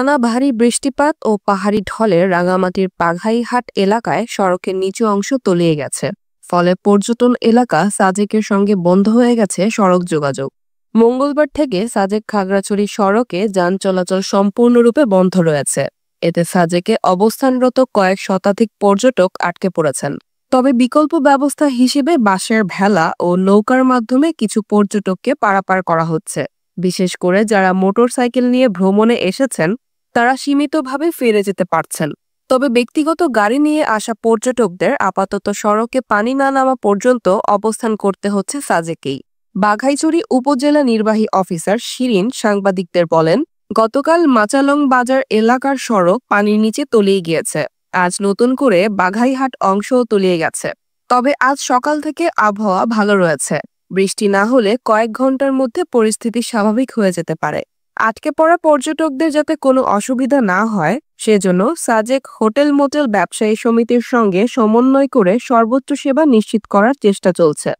টানা ভারী বৃষ্টিপাত ও পাহাড়ি ঢলে রাঙামাটির বাঘাইহাট এলাকায় সড়কের নিচু অংশ তলিয়ে গেছে। ফলে পর্যটন এলাকা সাজেকের সঙ্গে বন্ধ হয়ে গেছে সড়ক যোগাযোগ। মঙ্গলবার থেকে সাজেক-খাগড়াছড়ি সড়কে যান চলাচল সম্পূর্ণরূপে বন্ধ রয়েছে। এতে সাজেকে অবস্থানরত কয়েক শতাধিক পর্যটক আটকে পড়েছেন। তবে বিকল্প ব্যবস্থা হিসেবে বাঁশের ভেলা ও নৌকার মাধ্যমে কিছু পর্যটককে পারাপার করা হচ্ছে। বিশেষ করে যারা মোটরসাইকেল নিয়ে ভ্রমণে এসেছেন তারা সীমিতভাবে ফিরে যেতে পারছেন। তবে ব্যক্তিগত গাড়ি নিয়ে আসা পর্যটকদের আপাতত সড়কে পানি না নামা পর্যন্ত অবস্থান করতে হচ্ছে সাজেকেই। বাঘাইছড়ি উপজেলা নির্বাহী অফিসার শিরিন সাংবাদিকদের বলেন, গতকাল মাচালং বাজার এলাকার সড়ক পানির নিচে তলিয়ে গিয়েছে। আজ নতুন করে বাঘাইহাট অংশও তলিয়ে গেছে। তবে আজ সকাল থেকে আবহাওয়া ভালো রয়েছে। বৃষ্টি না হলে কয়েক ঘন্টার মধ্যে পরিস্থিতি স্বাভাবিক হয়ে যেতে পারে। আটকে পড়া পর্যটকদের যাতে কোনো অসুবিধা না হয় সেজন্য সাজেক হোটেল মোটেল ব্যবসায়ী সমিতির সঙ্গে সমন্বয় করে সর্বোচ্চ সেবা নিশ্চিত করার চেষ্টা চলছে।